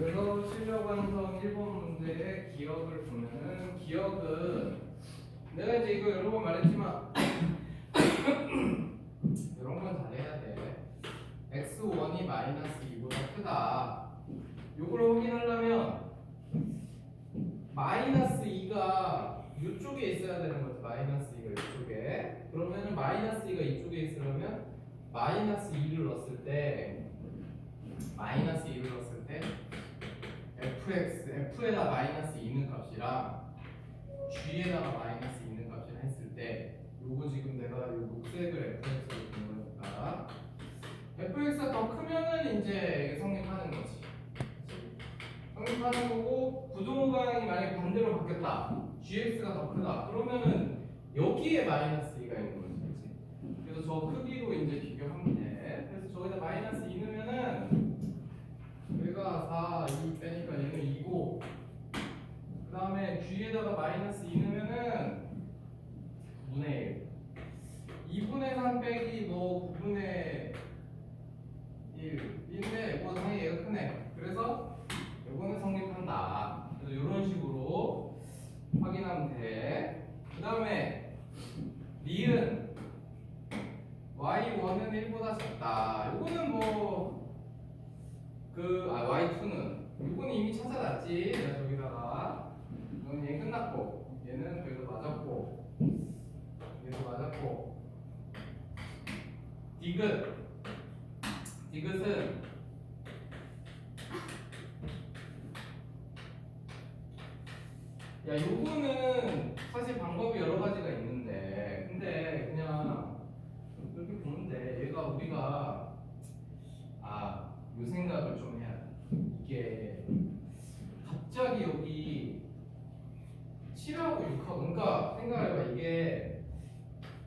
그래서 실력 완성 1번 문제의 기억을 보면은 기억은 내가 이제 이거 여러 번 말했지만 이런 건 잘해야 돼. x1이 마이너스 2보다 크다. 요걸 확인하려면 마이너스 2가 이쪽에 있어야 되는 거지. 마이너스 2가 이쪽에. 그러면은 마이너스 2가 이쪽에 있으려면 마이너스 2를 넣었을 때 마이너스 2를 넣었을 때 f에다 마이너스 2 있는 값이랑 g에다가 마이너스 2 있는 값이랑 했을 때 요거 지금 내가 요 녹색을 fx로 본 거니까 fx가 더 크면은 이제 이게 성립하는 거지. 성립하는 거고 부동호 방향이 만약에 반대로 바뀌었다. gx가 더 크다. 그러면은 여기에 마이너스 2가 있는 거지. 그치? 그래서 저 크기로 이제 비교하면 돼. 그래서 저기다 마이너스 2 넣으면은 여기가 4, 2 빼니까 얘는 2고 그 다음에 g에다가 마이너스 2 넣으면은 9분의 1 2분의 3 빼기 뭐 9분의 1인데 이거 당연히 얘가 크네. 그래서 이거는 성립한다. 그래서 이런 식으로 확인하면 돼. 그 다음에 니은 y1은 1보다 작다. 이거는 뭐 y2는 이거는 이미 찾아놨지. 내가 저기다가 이건 얘 끝났고 얘는 그래도 맞았고 얘도 맞았고 디귿은 야 요거는 사실 방법이 여러 가지가 있는데 근데 그냥 이렇게 보면 돼. 얘가 우리가 요 생각을 좀 해야 돼. 이게 갑자기 여기 7하고 6하고 그러니까 생각해봐. 이게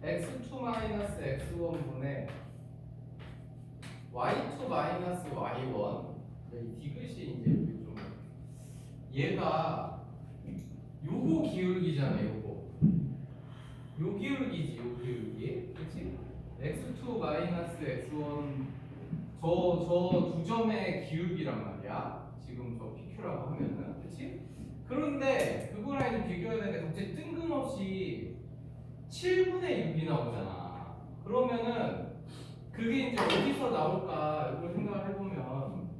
x2-x1분의 y2-y1 이 디귿이 이제 좀 얘가 요거 기울기잖아. 요거 요 기울기지. 요 기울기 그치? x2-x1 저 두 점의 기울기란 말이야. 지금 저 PQ라고 하면은 그치? 그런데 그거랑 이제 비교해야 되는데 갑자기 뜬금없이 7분의 6이 나오잖아. 그러면은 그게 이제 어디서 나올까 이걸 생각을 해보면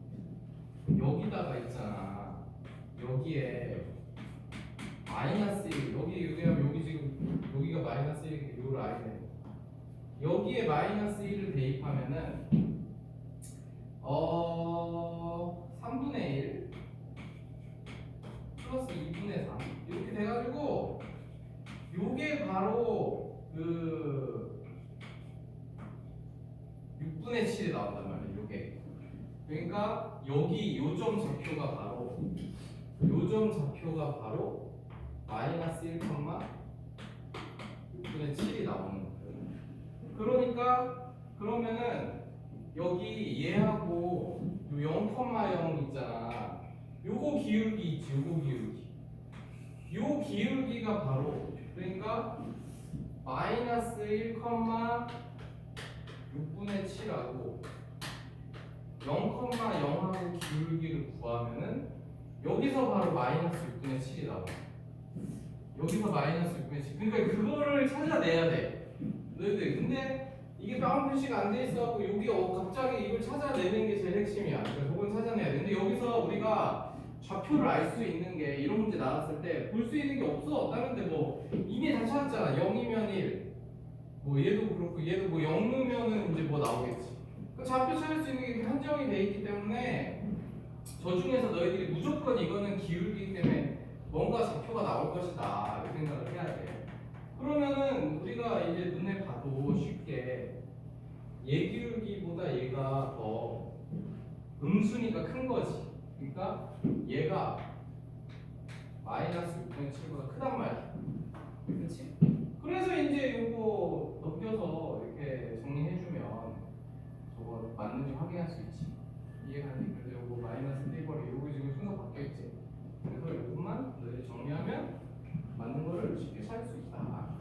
여기다가 있잖아. 여기에 마이너스 1 여기 지금 여기가 마이너스 1 요 라인에 여기에 마이너스 1을 대입하면은 3분의 1 플러스 2분의 3 이렇게 돼가지고 요게 바로 그 6분의 7이 나온단 말이에요. 요게 그러니까 여기 요점 좌표가 바로 마이너스 1, 6분의 7이 나오는 거예요. 그러니까 그러면은 여기 얘하고 요 0,0 있잖아. 요거 기울기 있지. 요 기울기가 바로 그러니까 마이너스 1, 6분의 7하고 0,0하고 기울기를 구하면은 여기서 바로 마이너스 6분의 7이 나와. 여기서 마이너스 6분의 7. 그러니까 그거를 찾아내야 돼. 너희들 근데 이게 다운 표시가 안 돼 있어갖고 여기 갑자기 이걸 찾아내는 게 제일 핵심이야. 그래서 그건 찾아내야 돼. 근데 여기서 우리가 좌표를 알 수 있는 게 이런 문제 나왔을 때 볼 수 있는 게 없어. 다른데 뭐 이미 다 찾았잖아. 0이면 1. 뭐 얘도 그렇고 얘도 뭐 0 넣으면은 이제 뭐 나오겠지. 그 좌표 찾을 수 있는 게 한정이 돼 있기 때문에 저 중에서 너희들이 무조건 이거는 기울기 때문에 뭔가 좌표가 나올 것이다. 이렇게 생각을 해야 돼. 그러면은 우리가 이제 눈에 봐도 쉽게 얘 기울기보다 얘가 더 음수니까 큰 거지. 그러니까 얘가 마이너스 6분의 7보다 크단 말이야. 그렇지? 그래서 이제 요거 넘겨서 이렇게 정리해주면 저거 맞는지 확인할 수 있지. 이해가 안 돼? 그래서 요거 마이너스 1번에 요거 지금 순서 바뀌어있지. 그래서 요것만 너희 정리하면 맞는 거를 쉽게 찾을 수 있다.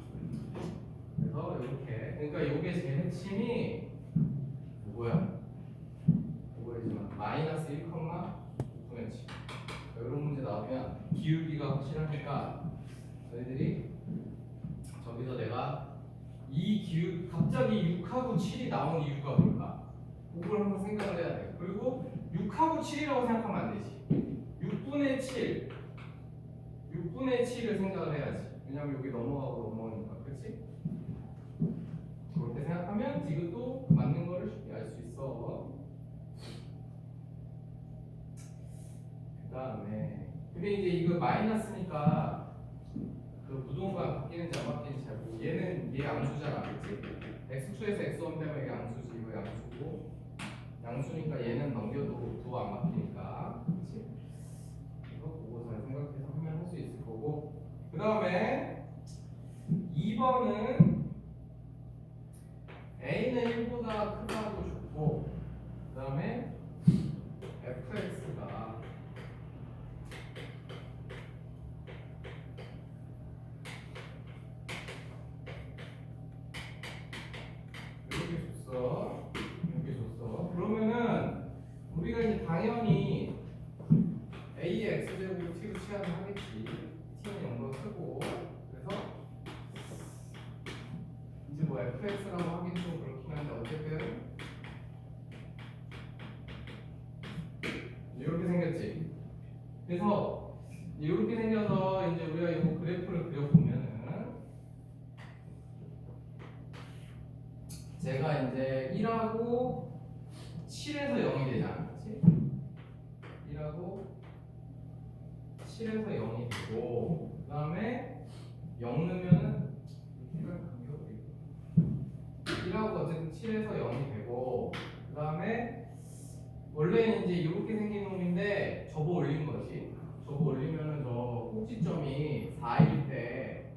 그래서 이렇게 그러니까 요게 제일 핵심이 뭐야? 이거지만 마이너스 1, 6분의 7 확실하니까 너희들이 저기서 내가 이 기후 갑자기 6하고 7이 나온 이유가 뭘까? 그걸 한번 생각을 해야 돼. 그리고 6하고 7이라고 생각하면 안 되지. 6분의 7 6분의 7을 생각을 해야지. 왜냐면 여기 넘어가고 넘어가니까. 그렇지? 그렇게 생각하면 이것도 맞는 거를 쉽게 알 수 있어. 그 다음에 근데 이제 이거 마이너스니까 그 부동과 바뀌는지 안 바뀌는지 잘 모르고 얘는 얘 양수잖아. 그치? x축에서 x1 빼면 이게 양수지. 이거 양수고 양수니까 얘는 넘겨도 두 안 바뀌니까. 그치? 이거 보고 잘 생각해서 하면 할 수 있을 거고 그 다음에 2번은 a는 1보다 크다고 줬고 그 다음에 fx가 이렇게 줬어. 이렇게 줬어. 그러면은 우리가 이제 당연히 a의 x제곱을 t로 취하면 하겠지. t는 0보다 크고 그래서 이제 뭐 fx라고 하긴 좀 그렇긴 한데 어쨌든 이렇게 생겼지. 그래서 이렇게 생겨서 이제 우리가 이거 그래프를 그려보면은 제가 이제 1하고 7에서 0이 되잖아. 그치? 1하고 7에서 0이 되고 그 다음에 0 넣으면은 1하고 어쨌든 7에서 0이 되고 그 다음에 원래는 이제 이렇게 생긴 놈인데 접어 올린 거지. 접어 올리면은 저 꼭지점이 4일 때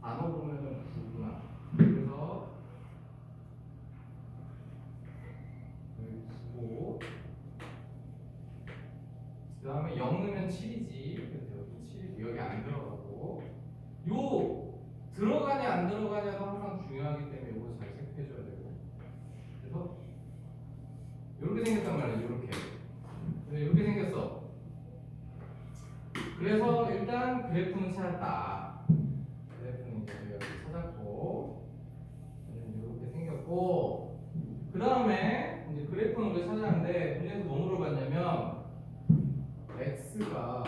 4 넣어보면은 9구나. 그래서 9고 그 다음에 0 넣으면 7이지. 그래서 여기 7이고 여기 안 들어가고 요 들어가냐 안 들어가냐도 항상 중요하기 때문에 이거 잘 체크해줘야 되고 그래서 이렇게 생겼단 말이야. 이렇게. 이렇게 생겼어. 그래서 일단 그래프는 찾았다. 그래프는 이제 여기 찾았고 이렇게 생겼고 그 다음에 이제 그래프는 우리가 찾았는데 문제에서 뭐 물어봤냐면 x가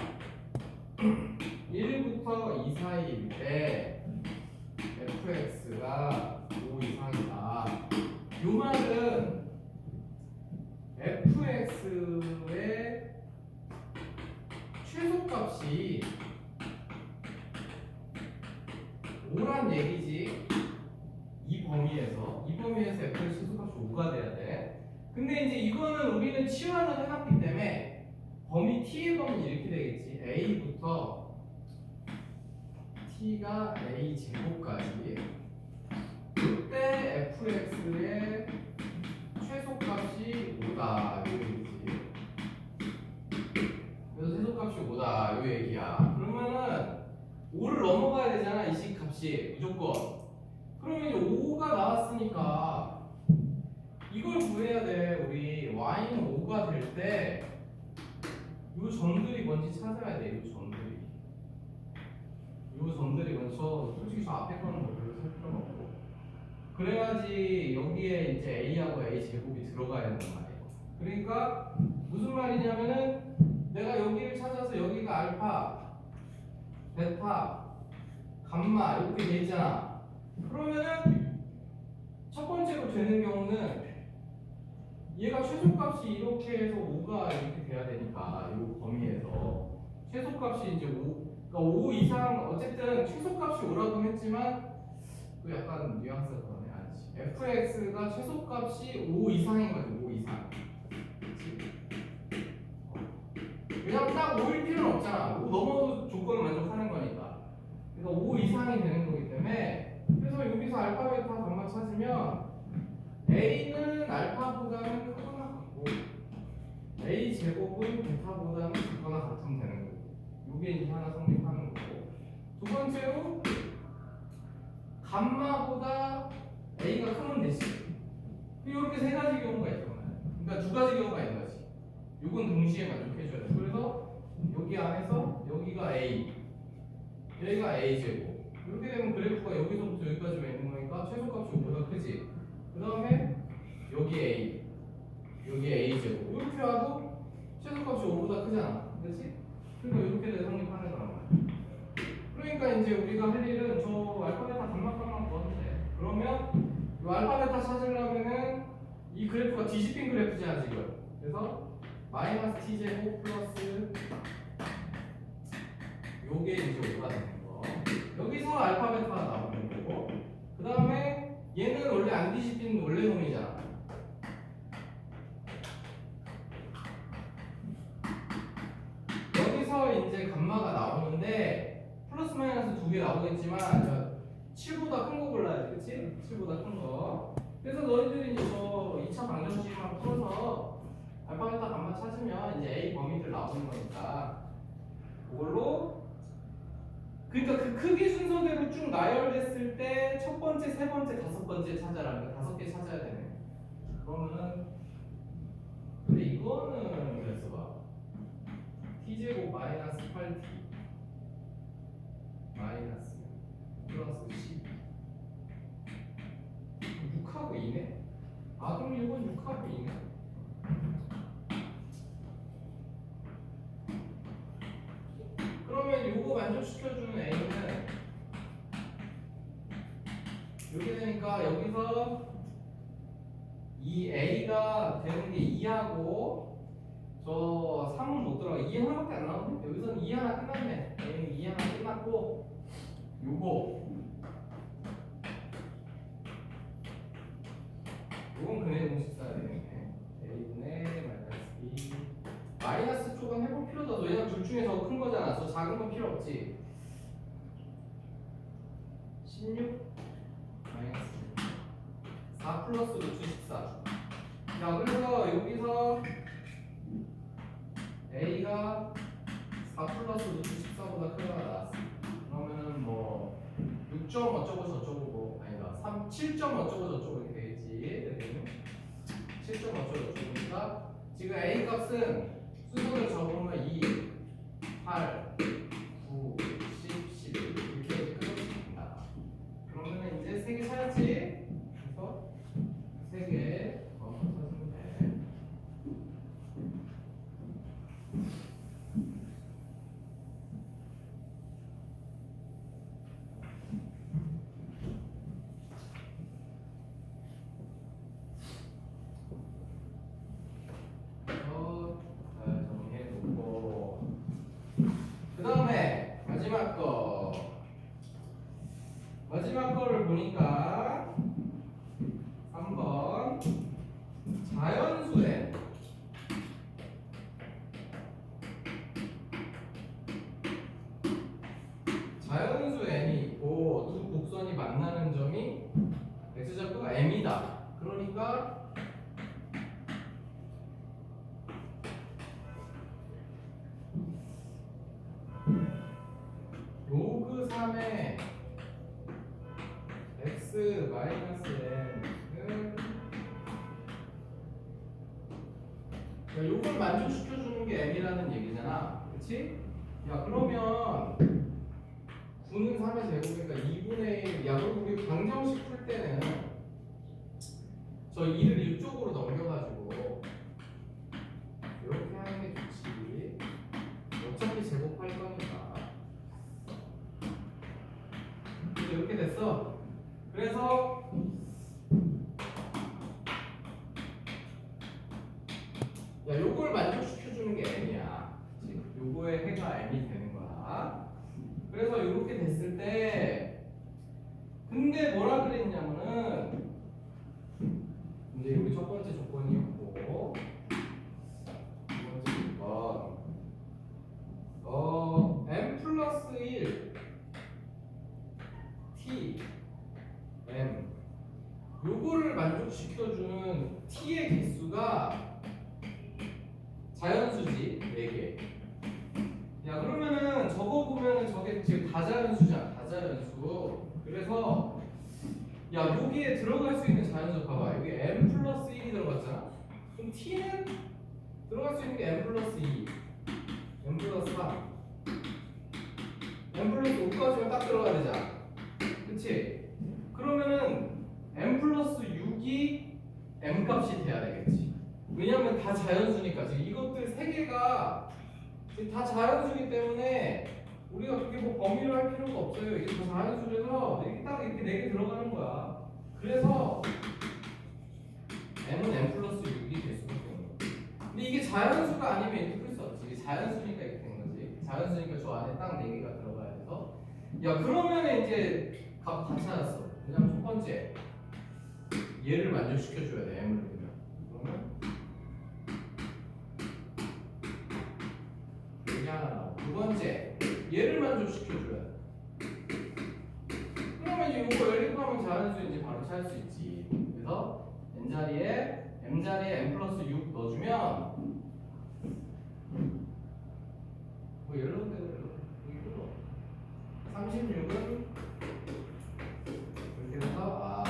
1부터 2 사이일 때 fx가 5 이상이다. 이 말은 fx의 최소값이 5란 얘기지. 이 범위에서 fx의 최소값이 5가 돼야 돼. 근데 이제 이거는 우리는 치환을 해놨기 때문에 범위 t의 범위 이렇게 되겠지. a부터 t가 a 제곱까지 그때 fx의 최소값이 5다 이 얘기지. 그래서 최소값이 5다 이 얘기야. 그러면은 5를 넘어가야 되잖아. 이 식값이 무조건. 그러면 이제 5가 나왔으니까 이걸 구해야 돼. 우리 y는 5가 될 때 이 점들이 뭔지 찾아야 돼. 이 점들이. 이 점들이 먼저 솔직히 저 앞에 거는 뭐 별로 살 필요는 없고 그래야지 여기에 이제 a하고 a 제곱이 들어가야 된단 말이에요. 그러니까 무슨 말이냐면은 내가 여기를 찾아서 여기가 알파, 베타, 감마 이렇게 돼 있잖아. 그러면은 첫 번째로 되는 경우는 얘가 최소값이 이렇게 해서 5가 이렇게 돼야 되니까 이 범위에서 최소값이 이제 5, 그러니까 5 이상 어쨌든 최소값이 5라고 했지만 또 약간 뉘앙스가 그러네. 아니지. fx가 최소값이 5 이상인 거지. 5 이상. 그치? 왜냐면 딱 5일 필요는 없잖아. 5 넘어도 조건을 만족하는 거니까. 그러니까 5 이상이 되는 거기 때문에 그래서 여기서 알파, 베타, 감마 찾으면 a는 알파보다는 크거나 같고 a 제곱은 베타보다는 작거나 같으면 되는 거고 이게 이제 하나 성립하는 거고 두 번째로 감마보다 a가 크면 되지. 이렇게 세 가지 경우가 있잖아요. 그러니까 두 가지 경우가 있는 거지. 이건 동시에 만족해줘야 돼. 그래서 여기 안에서 여기가 a 여기가 a제곱. 이렇게 되면 그래프가 여기서부터 여기까지만 있는 거니까 최소값이 5보다 크지. 그 다음에 여기 a, 여기 a제곱. 이렇게 와도 최소값이 5보다 크잖아. 그렇지? 그러니까 이렇게 돼서 성립하는 거란 말이야. 그러니까 이제 우리가 할 일은 저 알파 베타 감마감만 구하면 돼. 그러면 이 알파 베타 찾으려면은 이 그래프가 뒤집힌 그래프잖아 지금. 그래서 마이너스 t제곱 플러스 요게 이제 5가 되는 거. 여기서 알파 베타가 나오는 거고. 그 다음에 얘는 원래 안 뒤집힌 원래 놈이잖아. 여기서 이제 감마가 나오는데 플러스 마이너스 두 개 나오겠지만 7보다 큰 거 골라야 돼, 그치? 7보다 큰 거. 그래서 너희들이 이제 저 2차 방정식만 풀어서 알파 베타 감마 찾으면 이제 A 범위들 나오는 거니까 그걸로 그러니까 그 크기 순서대로 쭉 나열됐을 때 첫 번째, 세 번째, 다섯 번째 찾아라. 그러니까 5개 찾아야 되네. 그러면은 근데 이거는 그래서 봐. t제곱 마이너스 8t 마이너스 플러스 10 6하고 2네? 아 그럼 이건 6하고 2네? 그러면 요거 만족시켜주는 a는 이렇게 되니까 여기서 이 a가 되는 게 2하고 저 3은 못 들어가. 2 하나밖에 안 나오네? 여기서는 2 하나 끝났네. a는 2 하나 끝났고 요건 근해 공식 써야 되겠네. a분의 마이너스 2 마이너스 쪽은 해볼 필요도 없어. 왜냐면 둘 중에 더 큰 거잖아. 저 작은 건 필요 없지. 16 마이너스 4 플러스 루트 14. 자 그래서 여기서 a가 4 플러스 루트 14보다 크다가 나왔어. 그러면은 뭐 6점 어쩌고 저쩌고 뭐 아니다 7점 어쩌고 저쩌고 이렇게 되겠지. 7점 어쩌고 저쩌고니까 지금 a 값은 순서를 적으면 2, 8, 9, 10, 11 이렇게 끊어집니다. 그러면은 이제 3개 찾았지? 그래서 3개 찾으면 돼. 잘 정리해놓고 그 다음에 마지막 거를 보니까 3번 자연수에 자연수 n이 있고 두 곡선이 만나는 점이 x좌표가 m이다. 그러니까 로그 3의 x 마이너스 n은 요걸 만족시켜주는 게 m이라는 얘기잖아. 그치? 야 그러면 9는 3의 제곱이니까 2분의 1. 야 그리고 우리 방정식 풀 때는 저 2를 이쪽으로 넘겨가지고 이렇게 하는 게 좋지. 어차피 제곱할 거니까. 이렇게 됐어. 그래서 야 요걸 만족시켜주는 게 n이야. 그치? 요거의 해가 n이 되는 거야. 그래서 이렇게 됐을 때 근데 뭐라 그랬냐면은 이제 여기 첫 번째 조건이었고 두 번째 조건 m 플러스 1 t m 요거를 만족시켜주는 t의 개수가 자연수지 4개. 야 그러면은 저거 보면은 저게 지금 다자연수잖아. 다자연수. 그래서 야 여기에 들어갈 수 있는 자연수 봐봐. 여기 m 플러스 1이 들어갔잖아. 그럼 t는 들어갈 수 있는 게 m 플러스 2, m 플러스 3, m 플러스 여기까지만 딱 들어가야 되잖아. 그치? 그러면은 m 플러스 6이 m 값이 돼야 되겠지. 왜냐면 다 자연수니까. 지금 이것들 세 개가 지금 다 자연수기 때문에 우리가 그렇게 뭐 범위를 할 필요가 없어요. 이게 다 자연수라서 이렇게 딱 이렇게 4개 들어가는 거야. 그래서 m은 m 플러스 6이 될 수밖에 없는 거야. 근데 이게 자연수가 아니면 이렇게 풀 수 없지. 이게 자연수니까 이렇게 된 거지. 자연수니까 저 안에 딱 4개가 들어가야 돼서. 야, 그러면 이제 값 다 찾았어. 그냥 첫 번째 얘를 만족시켜줘야 돼. m을 넣으면. 그러면 여기 하나 나오고. 두 번째 얘를 만족시켜줘야 돼. 그러면 이제 이거 연립하면 자연수인지 바로 찾을 수 있지. 그래서 m자리에 m 플러스 6 넣어주면 뭐 열로 이걸로 36은 이렇게 돼서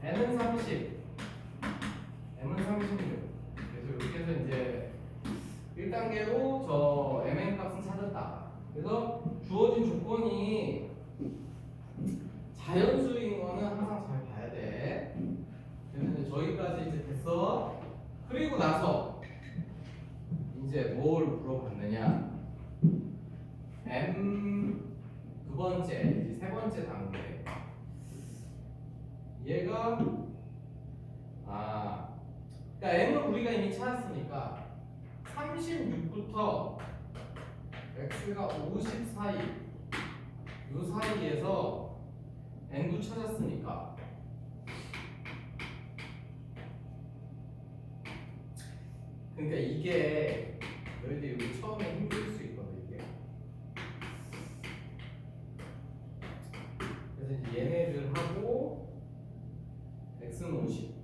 n은 30, m은 36. 그래서 이렇게 해서 이제 1단계로 저 mn 값은 찾았다. 그래서 주어진 조건이 자연수인 거는 항상 잘 봐야 돼. 그래서 이제 저기까지 이제 됐어. 그리고 나서 이제 뭘 물어봤느냐? m 두 번째, 이제 세 번째 단계. 얘가 그러니까 m은 우리가 이미 찾았으니까 36부터 x가 50 사이, 요 사이에서 n도 찾았으니까 그러니까 이게 너희들 여기 처음에 힘들 수 있거든 이게. 그래서 이제 얘네들 하고 x는 50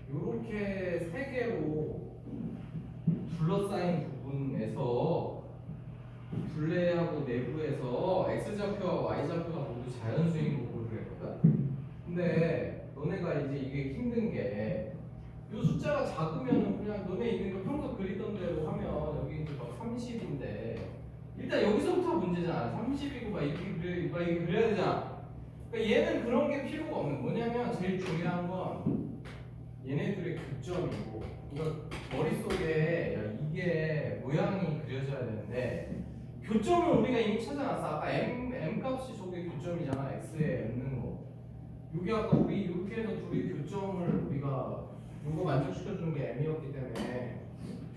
요렇게 세 개로 둘러싸인 부분에서 둘레하고 내부에서 x좌표와 y좌표가 모두 자연수인 거 보기로 했거든. 근데 너네가 이제 이게 힘든 게 이 숫자가 작으면 그냥 너네 있는 거 평소 그리던 대로 하면 여기 이제 막 30인데 일단 여기서부터 문제잖아. 30이고 막 이렇게 그려야 되잖아. 그러니까 얘는 그런 게 필요가 없는. 뭐냐면 제일 중요한 건 얘네들의 교점이고, 그러니까 머릿속에 야, 이게 모양이 그려져야 되는데 교점을 우리가 이미 찾아놨어. 아까 m 값이 저게 교점이잖아. x에 있는 거. 여기 아까 우리 이렇게 해서 둘이 교점을 우리가 이거 만족시켜주는 게 m이었기 때문에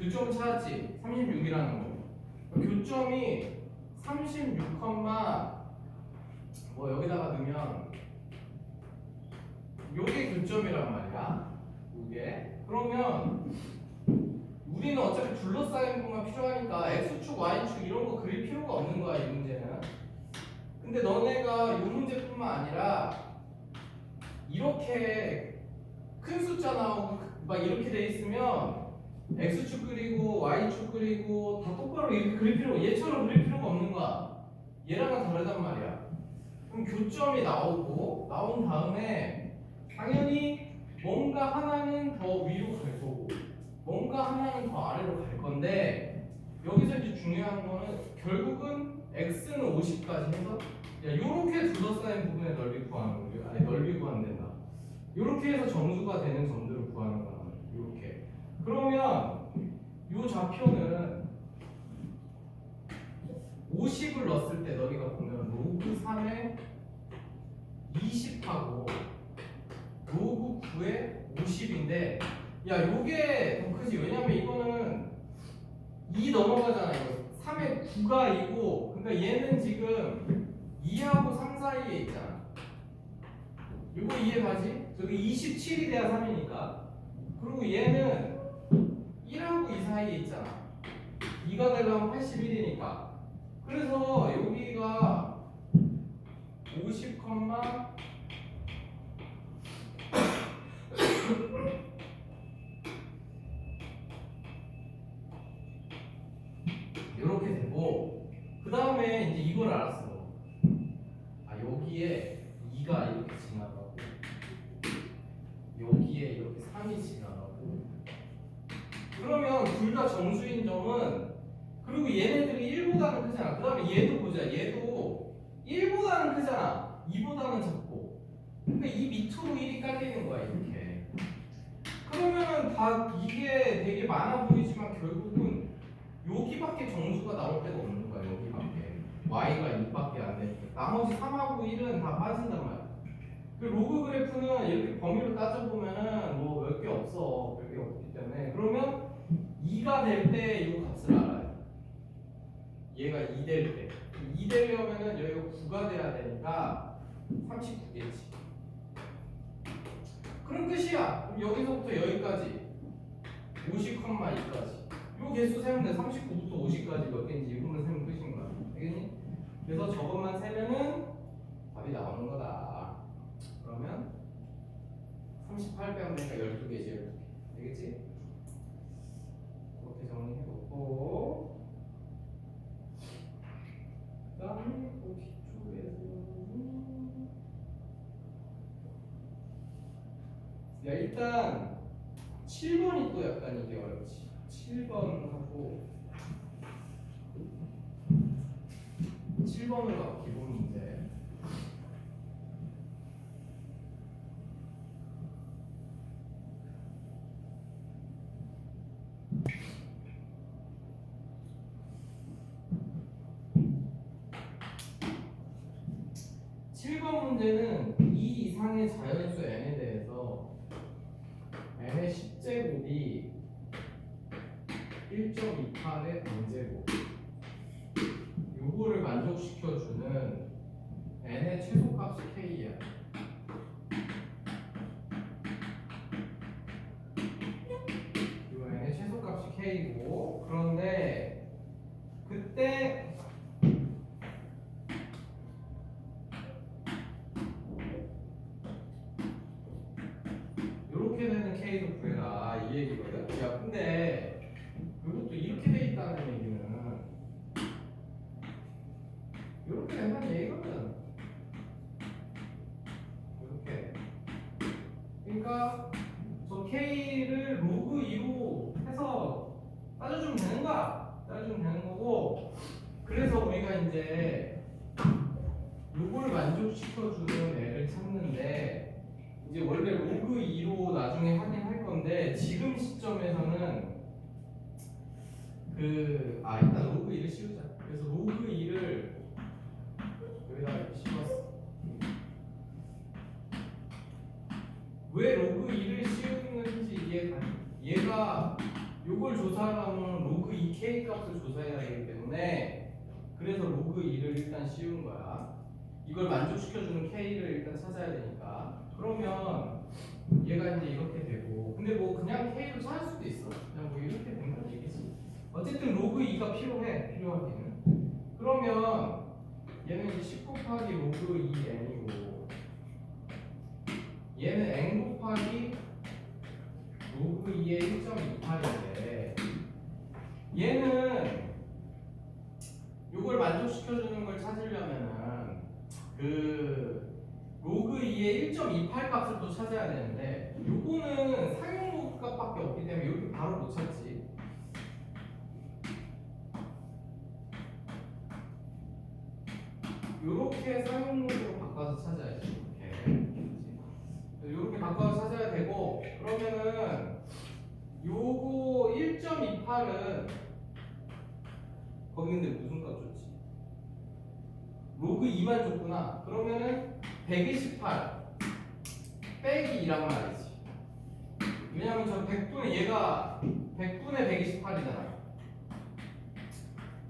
교점을 찾았지. 36이라는 거. 교점이 36, 뭐 여기다가 넣으면 요게 교점이란 말이야. 요게. 그러면 우리는 어차피 둘러싸인 것만 필요하니까 x축, y축 이런 거 그릴 필요가 없는 거야, 이 문제는. 근데 너네가 이 문제뿐만 아니라 이렇게 큰 숫자 나오고 막 이렇게 돼 있으면 x축 그리고 y축 그리고 다 똑바로 이렇게 그릴 필요가, 얘처럼 그릴 필요가 없는 거야. 얘랑은 다르단 말이야. 그럼 교점이 나온 다음에 당연히 뭔가 하나는 더 위로 갈 거고 뭔가 하나는 더 아래로 갈 건데 여기서 이제 중요한 거는 결국은 x는 50까지 해서 야 요렇게 둘러싸인 부분의 넓이 구하는 거예요. 아니 넓이 구하면 된다. 요렇게 해서 정수가 되는 점들을 구하는 거야. 요렇게. 그러면 요 좌표는 50을 넣었을 때 너희가 보면 로그 3에 20하고 로그 9에 50인데 야 요게 더 크지. 왜냐면 이거는 2 넘어가잖아. 이거 3에 9가 2고 그러니까 얘는 지금 2하고 3 사이에 있잖아. 이거 이해가지? 저기 27이 돼야 3이니까. 그리고 얘는 1하고 2 사이에 있잖아. 2가 되려면 81이니까. 그래서 여기가 50, 이렇게 되고 그 다음에 이제 이걸 알았어. 여기에 2가 이렇게 지나가고 여기에 이렇게 3이 지나가고 그러면 둘 다 정수인 점은 그리고 얘네들이 1보다는 크잖아. 그 다음에 얘도 보자. 얘도 1보다는 크잖아. 2보다는 작고. 그러니까 이 밑으로 1이 깔리는 거야 이렇게. 그러면은 다 이게 되게 많아 보이지만 결국은 여기밖에 정수가 나올 데가 없는 거야. 여기밖에. y가 2밖에 안 되니까. 나머지 3하고 1은 다 빠진단 말이야. 그 로그 그래프는 이렇게 범위로 따져보면은 뭐 몇 개 없어. 몇 개 없기 때문에. 그러면 2가 될 때 이 값을 알아요. 얘가 2 될 때. 2 되려면은 여기가 9가 돼야 되니까 39겠지. 그럼 끝이야. 그럼 여기서부터 여기까지 50,2까지. 요 개수 세면 돼. 39부터 50까지 몇 개인지 이것만 세면 끝인 거야. 알겠니? 그래서 저것만 세면은 답이 나오는 거다. 그러면 38 빼면 되니까 12개지. 12개. 되겠지? 그렇게 정리해놓고 그 다음에 또 뒤쪽에서는 야 일단 7번이 또 약간 이게 어렵지. 7번하고 7번으로 가 기본 문제. 문제는 이 이상의 자연수 n에 대해서 n의 10제곱이 1.28의 반제곱 요거를 만족시켜주는 n의 최소값이 k야. 요 n의 최소값이 k고, 그런데 그때 이렇게 되는 k도 구해라 이 얘기거든. 야 근데 이것도 이렇게 돼 있다는 얘기는 이렇게 된다는 얘기거든. 이렇게. 그러니까 저 k를 로그 2로 해서 따져주면 되는 거야. 따져주면 되는 거고. 그래서 우리가 이제 요걸 만족시켜주는 애를 찾는데, 이제 원래 로그 2로 나중에 확인할 건데 지금 시점에서는 일단 로그 2를 씌우자. 그래서 로그 2를 여기다가 이렇게 씌웠어. 왜 로그 2를 씌우는지 이해가. 얘가 요걸 조사하려면 로그 2k 값을 조사해야 되기 때문에 그래서 로그 2를 일단 씌운 거야. 이걸 만족시켜주는 k를 일단 찾아야 되니까. 그러면 얘가 이제 이렇게 되고, 근데 뭐 그냥 k로 찾을 수도 있어. 그냥 뭐 이렇게 된다는 얘기지. 어쨌든 로그 2가 필요하기는. 그러면 얘는 이제 10 곱하기 로그 2n이고, 얘는 n 곱하기 로그 2의 1.28인데, 얘는 요걸 만족시켜주는 걸 찾으려면은 로그 2의 1.28 값을 또 찾아야 되는데, 요거는 상용 로그 값밖에 없기 때문에 이렇게 바로 못 찾지. 요렇게 상용 로그로 바꿔서 찾아야지. 이렇게 바꿔서 찾아야 되고, 그러면은 요거 1.28은 거기 근데 무슨 값 줬지? 로그 2만 줬구나. 그러면은 128 빼기 2란 말이지. 왜냐면 저 100분의 얘가 100분의 128이잖아.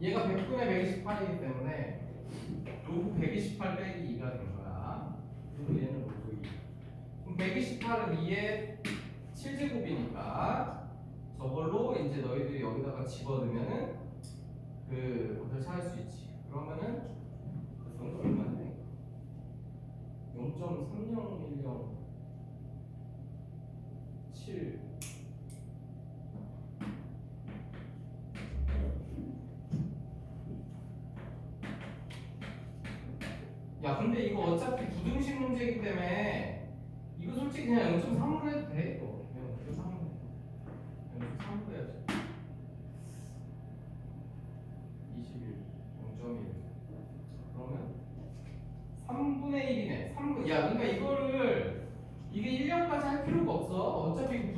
얘가 100분의 128이기 때문에 로그 128 빼기 2가 된 거야. 그리고 얘는 로그 2. 그럼 128은 2의 7제곱이니까 저걸로 이제 너희들이 여기다가 집어넣으면은 그것을 찾을 수 있지. 그러면은 그건 얼마네? 0.30107. 야 근데 이거 어차피 부등식 문제이기 때문에 이거 솔직히 그냥 0.3으로 해도 돼. 이거 그냥 0.3으로 해. 0.3으로 해야지.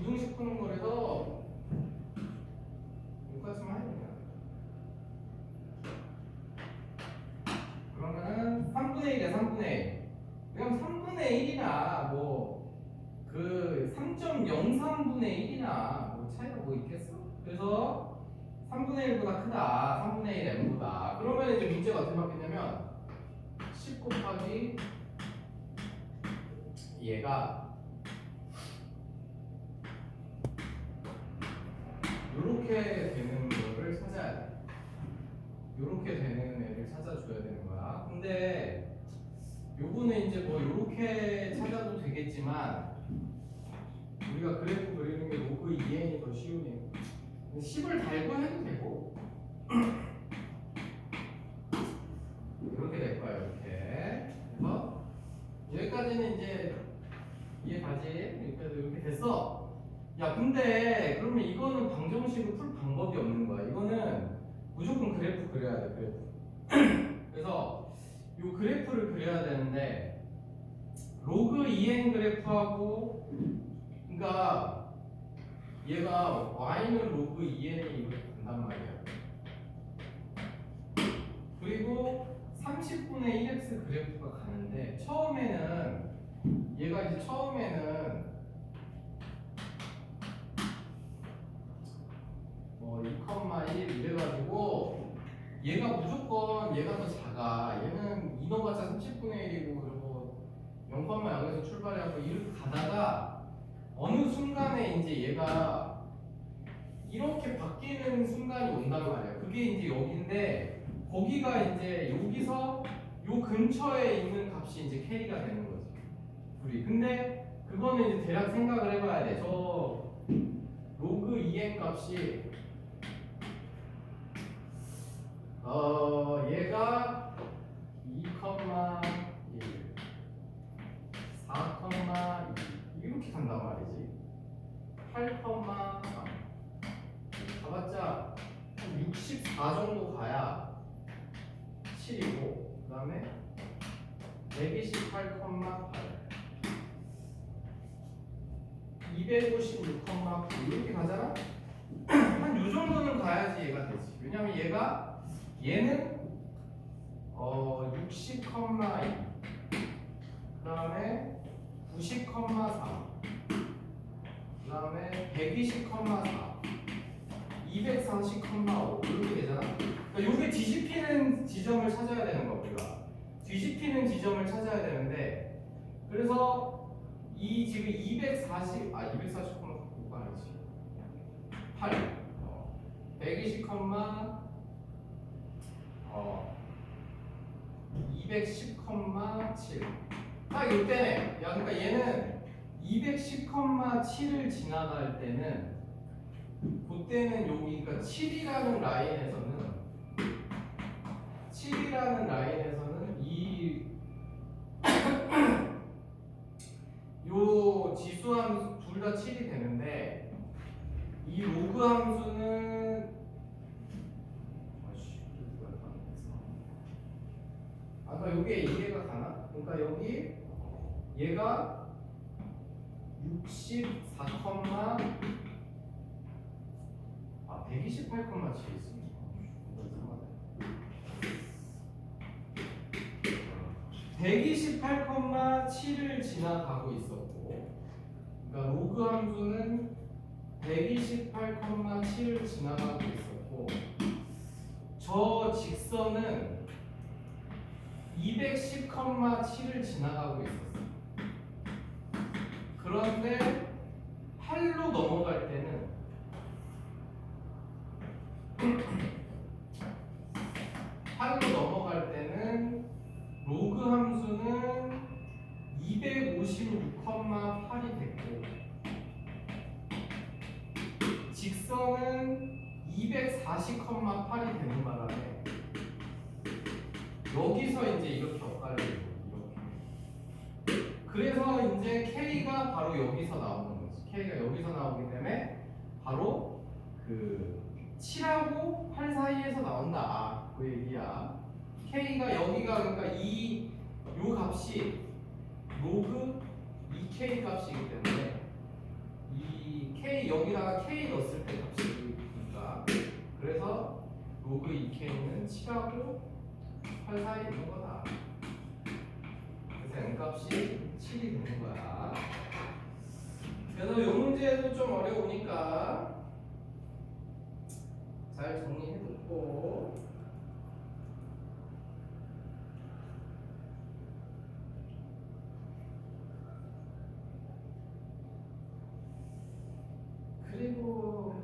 2등식 푸는 거라서 여기까지만 해야 되나? 그러면은 3분의 1이야 3분의 1. 그럼 3분의 1이나 뭐 그 3.03분의 1이나 뭐 차이가 뭐 있겠어? 그래서 3분의 1보다 크다 3분의 1 m보다. 그러면 이제 문제가 어떻게 바뀌냐면 10 곱하기 얘가 요렇게 되는 거를 찾아야 돼. 요렇게 되는 애를 찾아줘야 되는 거야. 근데 요거는 이제 뭐 요렇게 찾아도 되겠지만 우리가 그래프 그리는 게 로그 2n이 더 쉬우니 10을 달고 해도 되고 이렇게 될 거야 이렇게. 그래서 여기까지는 이제 이해가지? 이렇게 됐어. 야 근데 그러면 이거는 방정식을 풀 방법이 없는 거야. 이거는 무조건 그래프 그려야 돼 그래프. 그래서 이 그래프를 그려야 되는데 로그 2n 그래프하고 그러니까 얘가 y는 로그 2n이 이렇게 간단 말이야. 그리고 30분의 1x 그래프가 가는데 처음에는 얘가 이제 처음에는 2,1 이래가지고 얘가 무조건 얘가 더 작아. 얘는 2 넣어봤자 30분의 1이고 그리고 0,0에서 출발해갖고 이렇게 가다가 어느 순간에 이제 얘가 이렇게 바뀌는 순간이 온단 말이야. 그게 이제 여기인데 거기가 이제 여기서 요 근처에 있는 값이 이제 k가 되는 거지. 둘이. 근데 그거는 이제 대략 생각을 해봐야 돼. 저 로그 2n 값이 얘가 2,1 4,2 이렇게 간단 말이지. 8,3 가봤자 한 64 정도 가야 7이고 그 다음에 128,8 256,9 이렇게 가잖아? 한 요 정도는 가야지 얘가 되지. 왜냐면 얘는 60,2 그 다음에 90,4 그 다음에 120,4 240,5 이렇게 되잖아. 그러니까 요게 뒤집히는 지점을 찾아야 되는 거야 우리가. 뒤집히는 지점을 찾아야 되는데 그래서 이 지금 240 갖고 가야지. 8 120, 210,7 딱 이때네. 야 그러니까 얘는 210,7을 지나갈 때는 그때는 여기 그러니까 7이라는 라인에서는 이 요 지수 함수 둘 다 7이 되는데 이 로그 함수는 아까 요게 이해가 가나? 그러니까 여기 얘가 64, 128,7 있습니다. 128,7을 지나가고 있었고, 그러니까 로그 함수는 128,7을 지나가고 있었고, 저 직선은 210,7을 지나가고 있었어. 그런데 8로 넘어갈 때는 로그 함수는 256,8이 됐고 직선은 240,8이 되는 바람에 여기서 이제 이렇게 엇갈리고 이렇게. 그래서 이제 K가 바로 여기서 나오는 거지. K가 여기서 나오기 때문에 바로 그 7하고 8 사이에서 나온다. 그 얘기야. K가 여기가 그러니까 요 값이 로그 2K 값이기 때문에 이 k 여기다가 k 넣었을 때 값이 2니까 그래서 로그 2k는 7하고 8 사이에 있는 거다. 그래서 n 값이 7이 되는 거야. 그래서 이 문제도 좀 어려우니까 잘 정리해놓고 그리고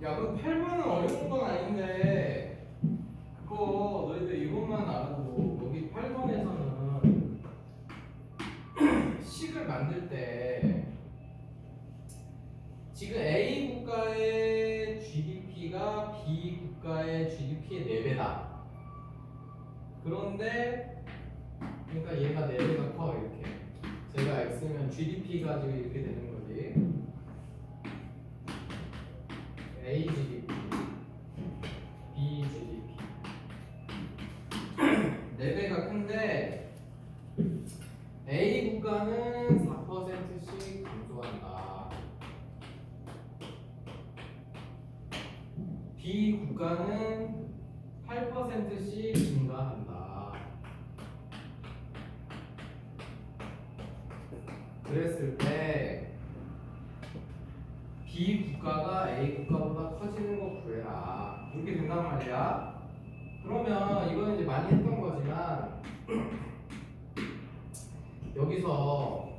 야, 그럼 8번은 어려운 건 아닌데 그거 너희들 이것만 알아도 여기 8번에서는 식을 만들 때 지금 A 국가의 GDP가 B 국가의 GDP의 4배다. 그런데 그러니까 얘가 4배가 커 이렇게. 제가 X면 GDP 가지고 이렇게 되는 거지. A GDP, B GDP 4배가 큰데 A 국가는 4%씩 감소한다. B 국가는 8%씩 증가한다. 그랬을 때 B 국가가 A 국가보다 커지는 거 구해라. 이렇게 된단 말이야. 그러면 이거는 이제 많이 했던 거지만 여기서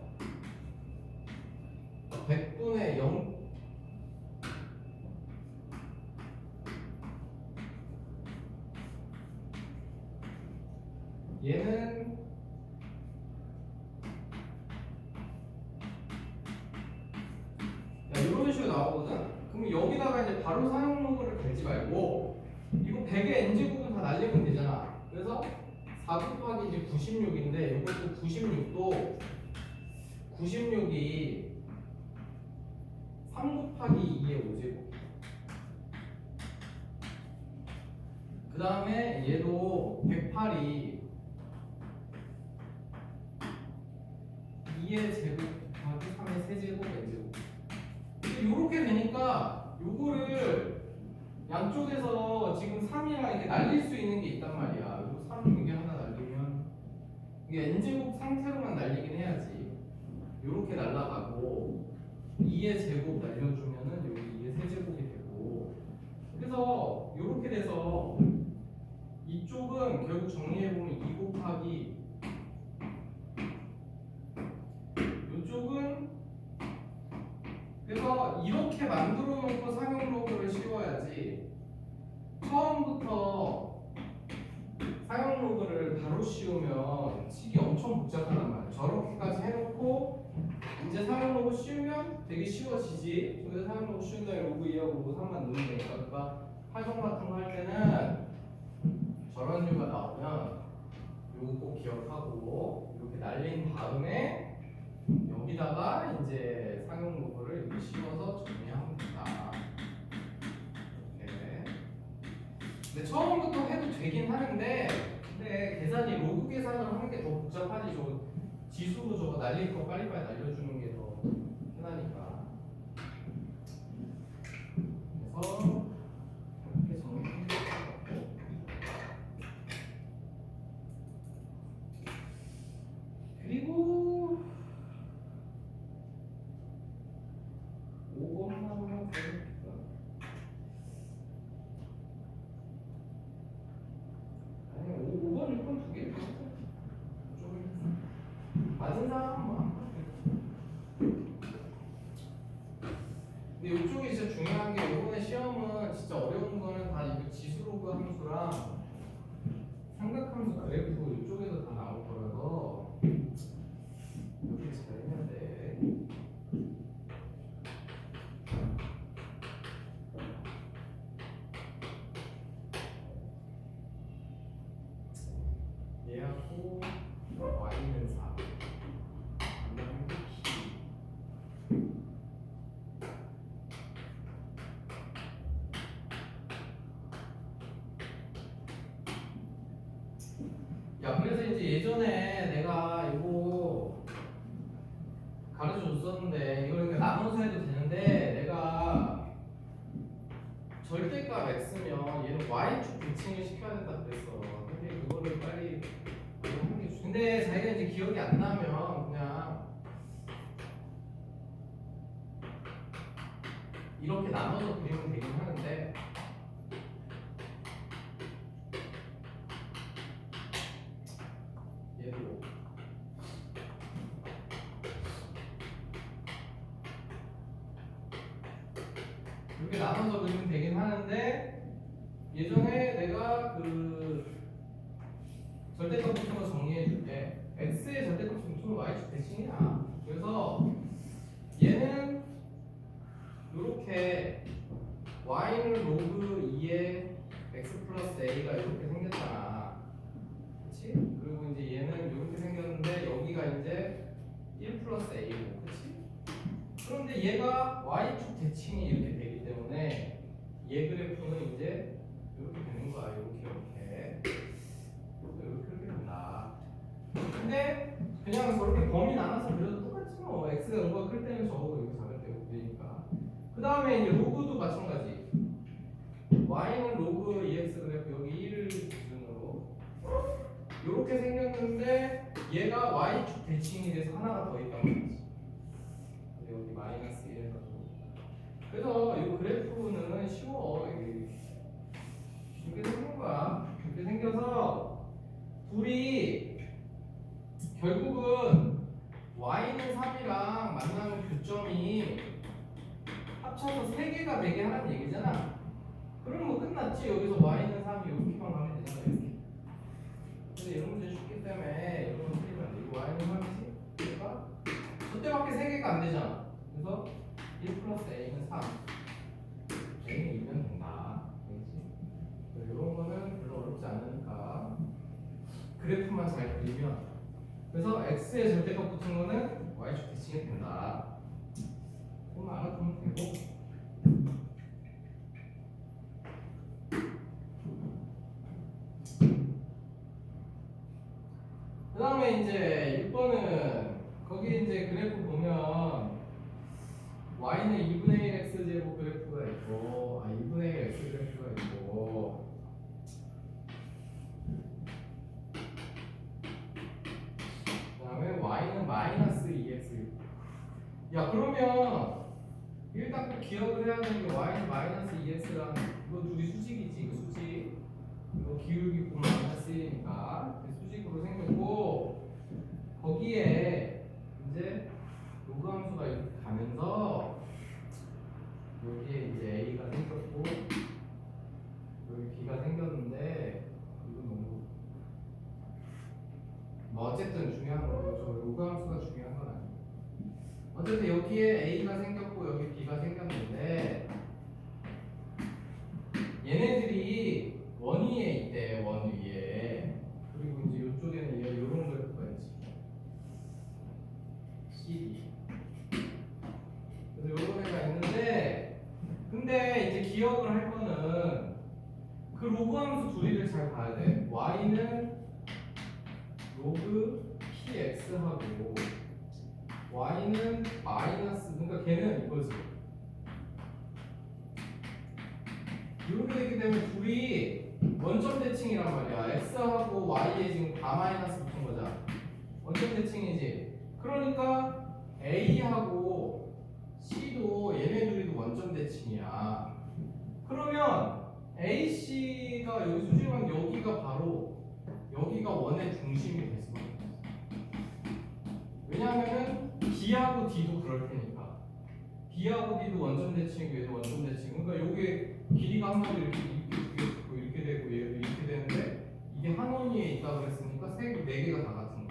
100분의 0 얘는 이런 식으로 나오거든? 그럼 여기다가 이제 바로 사용 로그를 걸지 말고 이거 100의 n제곱은 다 날리면 되잖아. 그래서 4 곱하기 이제 96인데 이것도 96도 96이 3 곱하기 2의 5제곱. 그 다음에 얘도 108이 2의 제곱 곱하기 3의 세제곱 n제곱. 이렇게 되니까 요거를 양쪽에서 지금 3이랑 이렇게 날릴 수 있는 게 있단 말이야. 요 3 이게 하나 날리면 이게 n제곱 상태로만 날리긴 해야지. 요렇게 날라가고 2의 제곱 날려주면은 여기 2의 세제곱이 되고. 그래서 요렇게 돼서 이쪽은 결국 정리해보면 2 곱하기 요쪽은 그래서 이렇게 만들어 놓고 상용 로그를 씌워야지 처음부터 상용 로그를 바로 씌우면 식이 엄청 복잡하단 말이야. 저렇게까지 해놓고 이제 상용 로그 씌우면 되게 쉬워지지. 그래서 상용 로그 씌운 다음에 로그 2하고 로그 3만 넣으면 되니까. 그러니까 활동 같은 거 할 때는 저런 류가 나오면 요거 꼭 기억하고 이렇게 날린 다음에 여기다가 이제 상용 로그를 이렇게 씌워서 정리하면 된다. 이렇게. 근데 처음부터 해도 되긴 하는데, 근데 계산이 로그 계산을 하는 게 더 복잡하지. 저 지수로 저거 날릴 거 빨리빨리 날려주는 게 더 편하니까. 그래서 이렇게 정리해 주고. 그리고 5번만 하면 되겠다. 아니 5번, 6번 두 개. 좀 맞은 사람은 안 맞아요. 얘하고 y는 4. 그다음에 p. 야, 그래서 이제 예전에 내가 이거 가르쳐 줬었는데 이걸 그냥 나눠서 해도 되는데 내가 절대값 x면 얘는 y축 대칭을 시켜야 된다 그랬어. 근데 그거를 빨리 하는 게 근데 자기가 이제 기억이 안 나면 그냥 이렇게 나눠서 그리면 되긴 하는데 얘도 이렇게 나눠서 그리면 되긴 하는데 예전에 내가 그 절대값 붙은 거 정리해 줄게. x의 절대값 붙은 y축 대칭이야. 그래서 얘는 이렇게 y는 로그 2의 x 플러스 a가 이렇게 생겼잖아. 그치? 그리고 이제 얘는 이렇게 생겼는데 여기가 이제 1 플러스 a고, 그치? 그런데 얘가 y축 대칭이 이렇게 되기 때문에 얘 그래프는 이제 이렇게 되는 거야. 이렇게 된다. 근데 그냥 저렇게 범위 나눠서 그려도 똑같지 뭐. x가 0보다 클 때는 저거고 이렇게 작을 때고 그러니까. 그 다음에 이제 로그도 마찬가지. y는 로그 2x 그래프 여기 1을 기준으로 이렇게 생겼는데 얘가 y축 대칭이 돼서 하나가 더 있단 말이지. 여기 마이너스 1 해가지고. 그래서 이 그래프는 쉬워. 이렇게 생긴 거야. 이렇게 생겨서 둘이 결국은 y는 3이랑 만나는 교점이 합쳐서 3개가 되게 하는 얘기잖아. 그럼 뭐 끝났지. 여기서 y는 3이 이렇게만 가면 되잖아. 이렇게. 근데 이런 문제 쉽기 때문에 이런 거 틀리면 안 돼. 이거 y는 3이지? 그러니까 저때밖에 3개가 안 되잖아. 그래서 1 플러스 a는 3. a는 2면 된다. 알겠지? 이런 거는 별로 어렵지 않으니까 그래프만 잘 그리면. 그래서 x의 절대값 붙은 거는 y축 대칭이 된다. 그럼 알아두면 되고. 그 다음에 이제 6번은 거기 이제 그래프 보면 y는 2분의 1 x 제곱 그래프가 있고 2분의 1 x 그래프가 있고 그 다음에 y는 마이너스 2x. 야, 그러면 일단 꼭 기억을 해야 되는 게 y는 마이너스 2x라는 이거 둘이 수직이지. 이거 수직. 이거 기울기 보면 마이너스 1이니까 수직으로 생겼고 거기에 이제 로그 함수가 이렇게 가면서 여기에 이제 a가 생겼고 여기 b가 생겼는데 이건 너무 뭐 어쨌든 중요한 거고 저 로그 함수가 중요한 건 아니에요. 어쨌든 여기에 a가 생겼고 여기 b가 생겼는데 얘네들이 원 위에 있대. 원 위에. 그리고 이제 이쪽에는 얘 이런 그래프가 있지. 12. 그래서 요런 애가 있는데 근데 이제 기억을 할 거는 그 로그 함수 둘이를 잘 봐야 돼. y는 로그 px하고 y는 마이너스, 그러니까 걔는 이거지. 이렇게 되기 때문에 둘이 원점 대칭이란 말이야. x하고 y에 지금 다 마이너스 붙은 거잖아. 원점 대칭이지. 그러니까 a하고 c도 얘네 둘이도 원점 대칭이야. 그러면 AC가 여기 수직은 여기가 바로 여기가 원의 중심이 될 수밖에 없어. 왜냐하면은 B하고 D도 그럴 테니까. B하고 D도 원점 대칭이고 얘도 원점 대칭. 그러니까 요게 길이가 한 번도 이렇게 되고 얘도 이렇게 되는데 이게 한 원위에 있다고 그랬으니까 네 개가 다 같은